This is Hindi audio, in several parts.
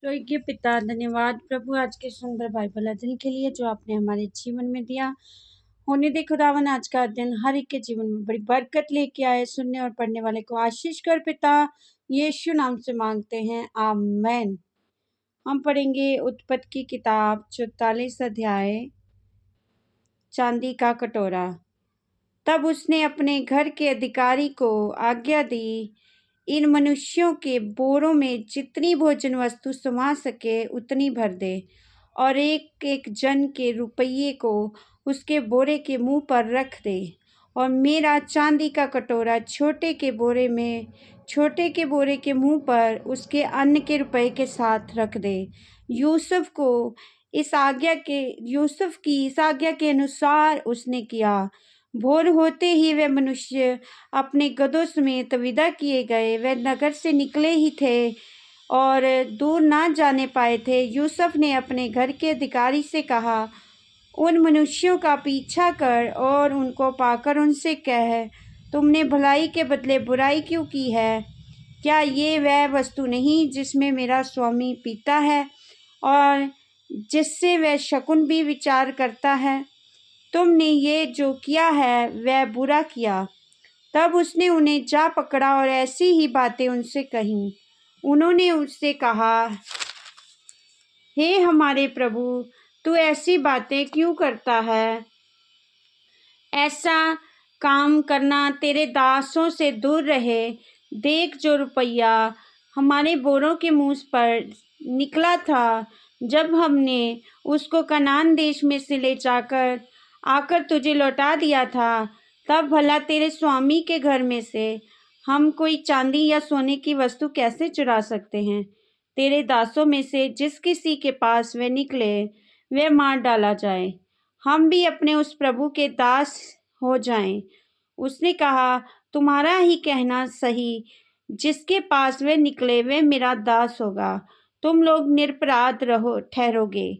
स्वर्गीय पिता, धन्यवाद प्रभु आज के सुंदर बाइबल अध्ययन के लिए जो आपने हमारे जीवन में दिया। होने दे खुदावन आज का अध्ययन हर एक के जीवन में बड़ी बरकत लेके आए। सुनने और पढ़ने वाले को आशीष कर पिता, यीशु नाम से मांगते हैं, आमेन। हम पढ़ेंगे उत्पत्ति की किताब 44 अध्याय, चांदी का कटोरा। तब उसने अपने घर के अधिकारी को आज्ञा दी, इन मनुष्यों के बोरों में जितनी भोजन वस्तु समा सके उतनी भर दे, और एक एक जन के रुपये को उसके बोरे के मुंह पर रख दे, और मेरा चांदी का कटोरा छोटे के बोरे के मुंह पर उसके अन्न के रुपये के साथ रख दे। यूसुफ की इस आज्ञा के अनुसार उसने किया। भोर होते ही वे मनुष्य अपने गदों समेत विदा किए गए। वे नगर से निकले ही थे और दूर ना जाने पाए थे। यूसुफ ने अपने घर के अधिकारी से कहा, उन मनुष्यों का पीछा कर और उनको पाकर उनसे कह, तुमने भलाई के बदले बुराई क्यों की है? क्या ये वह वस्तु नहीं जिसमें मेरा स्वामी पीता है और जिससे वह शकुन भी विचार करता है? तुमने ये जो किया है वह बुरा किया। तब उसने उन्हें जा पकड़ा और ऐसी ही बातें उनसे कहीं। उन्होंने उससे कहा, हे हमारे प्रभु, तू ऐसी बातें क्यों करता है? ऐसा काम करना तेरे दासों से दूर रहे। देख, जो रुपया हमारे बोरों के मुंह पर निकला था, जब हमने उसको कनान देश में से ले जाकर आकर तुझे लौटा दिया था, तब भला तेरे स्वामी के घर में से हम कोई चांदी या सोने की वस्तु कैसे चुरा सकते हैं? तेरे दासों में से जिस किसी के पास वे निकले, वे मार डाला जाए, हम भी अपने उस प्रभु के दास हो जाएं। उसने कहा, तुम्हारा ही कहना सही, जिसके पास वे निकले वे मेरा दास होगा। तुम लोग निरपराध ठहरोगे।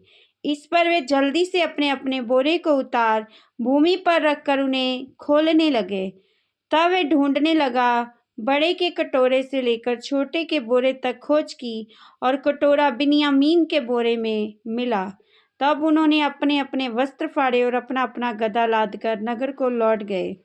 इस पर वे जल्दी से अपने अपने बोरे को उतार भूमि पर रखकर उन्हें खोलने लगे। तब वे ढूंढने लगा, बड़े के कटोरे से लेकर छोटे के बोरे तक खोज की, और कटोरा बिन्यामीन के बोरे में मिला। तब उन्होंने अपने अपने वस्त्र फाड़े और अपना अपना गदा लादकर नगर को लौट गए।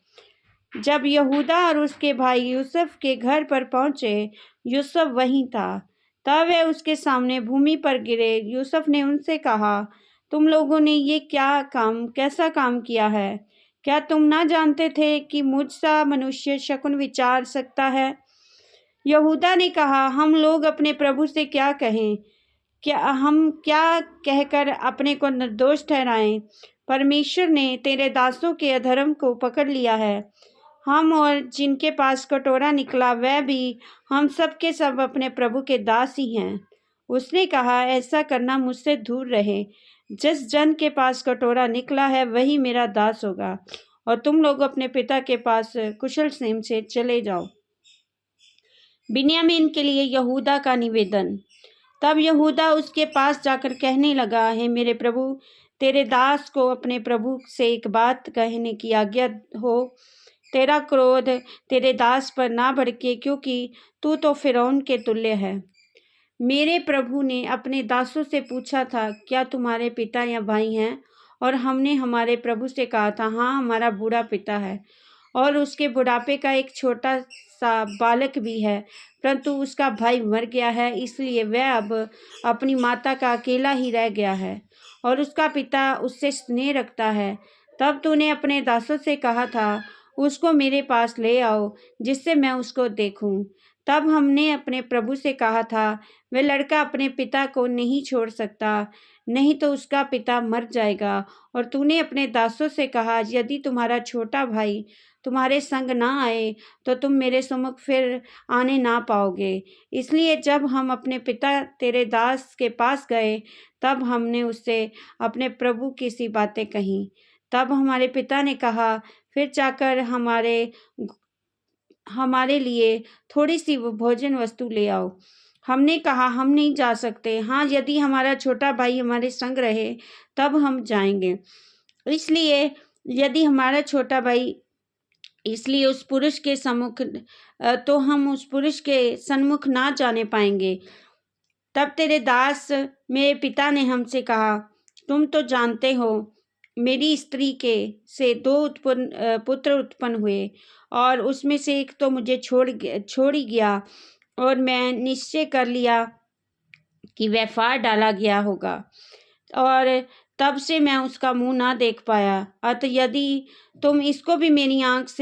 जब यहूदा और उसके भाई यूसुफ के घर पर पहुंचे, यूसुफ वहीं था। तब वे उसके सामने भूमि पर गिरे। यूसुफ ने उनसे कहा, तुम लोगों ने ये कैसा काम किया है? क्या तुम ना जानते थे कि मुझ सा मनुष्य शकुन विचार सकता है? यहूदा ने कहा, हम लोग अपने प्रभु से क्या कहें? हम क्या कहकर अपने को निर्दोष ठहराएं? परमेश्वर ने तेरे दासों के अधर्म को पकड़ लिया है। हम और जिनके पास कटोरा निकला वह भी, हम सब के सब अपने प्रभु के दास ही हैं। उसने कहा, ऐसा करना मुझसे दूर रहे। जिस जन के पास कटोरा निकला है वही मेरा दास होगा, और तुम लोग अपने पिता के पास कुशल क्षेम से चले जाओ। बिन्यामीन के लिए यहूदा का निवेदन। तब यहूदा उसके पास जाकर कहने लगा, हे मेरे प्रभु, तेरे दास को अपने प्रभु से एक बात कहने की आज्ञा हो। तेरा क्रोध तेरे दास पर ना भड़के, क्योंकि तू तो फिरौन के तुल्य है। मेरे प्रभु ने अपने दासों से पूछा था, क्या तुम्हारे पिता या भाई हैं? और हमने हमारे प्रभु से कहा था, हाँ, हमारा बूढ़ा पिता है, और उसके बुढ़ापे का एक छोटा सा बालक भी है, परंतु उसका भाई मर गया है, इसलिए वह अब अपनी माता का अकेला ही रह गया है, और उसका पिता उससे स्नेह रखता है। तब तूने अपने दासों से कहा था, उसको मेरे पास ले आओ, जिससे मैं उसको देखूं। तब हमने अपने प्रभु से कहा था, वह लड़का अपने पिता को नहीं छोड़ सकता, नहीं तो उसका पिता मर जाएगा। और तूने अपने दासों से कहा, यदि तुम्हारा छोटा भाई तुम्हारे संग ना आए तो तुम मेरे सम्मुख फिर आने ना पाओगे। इसलिए जब हम अपने पिता तेरे दास के पास गए, तब हमने उससे अपने प्रभु की सी बातें कहीं। तब हमारे पिता ने कहा, फिर जाकर हमारे लिए थोड़ी सी भोजन वस्तु ले आओ। हमने कहा, हम नहीं जा सकते। हाँ, यदि हमारा छोटा भाई हमारे संग रहे तब हम जाएंगे। इसलिए यदि हमारा छोटा भाई इसलिए उस पुरुष के सम्मुख तो हम उस पुरुष के सन्मुख ना जाने पाएंगे। तब तेरे दास मेरे पिता ने हमसे कहा, तुम तो जानते हो मेरी स्त्री के से 2 पुत्र उत्पन्न हुए और उसमें से एक तो मुझे छोड़ ही गया और मैं निश्चय कर लिया कि वह फाड़ डाला गया होगा और तब से मैं उसका मुंह ना देख पाया। अतः यदि तुम इसको भी मेरी आँख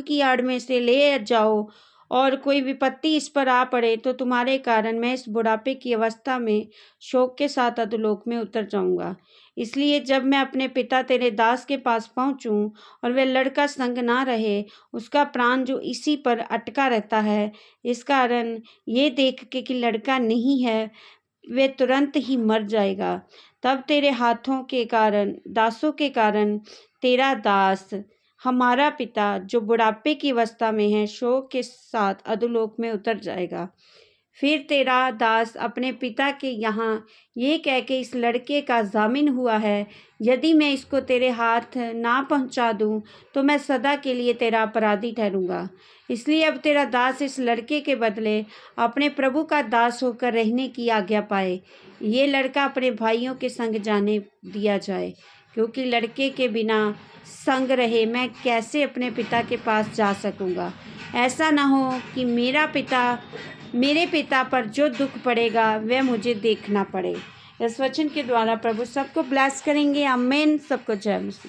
की आड़ में से ले जाओ और कोई विपत्ति इस पर आ पड़े तो तुम्हारे कारण मैं इस बुढ़ापे की अवस्था में शोक के साथ अधोलोक में उतर जाऊंगा। इसलिए जब मैं अपने पिता तेरे दास के पास पहुंचूं और वह लड़का संग ना रहे, उसका प्राण जो इसी पर अटका रहता है, इस कारण ये देख के कि लड़का नहीं है, वे तुरंत ही मर जाएगा, तब तेरे दासों के कारण तेरा दास हमारा पिता जो बुढ़ापे की अवस्था में है शोक के साथ अधोलोक में उतर जाएगा। फिर तेरा दास अपने पिता के यहाँ ये कह के इस लड़के का जामिन हुआ है, यदि मैं इसको तेरे हाथ ना पहुँचा दूँ तो मैं सदा के लिए तेरा अपराधी ठहरूँगा। इसलिए अब तेरा दास इस लड़के के बदले अपने प्रभु का दास होकर रहने की आज्ञा पाए। ये लड़का अपने भाइयों के संग जाने दिया जाए, क्योंकि लड़के के बिना संग रहे मैं कैसे अपने पिता के पास जा सकूँगा। ऐसा न हो कि मेरे पिता पर जो दुख पड़ेगा वह मुझे देखना पड़े। इस वचन के द्वारा प्रभु सबको ब्लेस करेंगे। आमीन। सबको जय मसीह।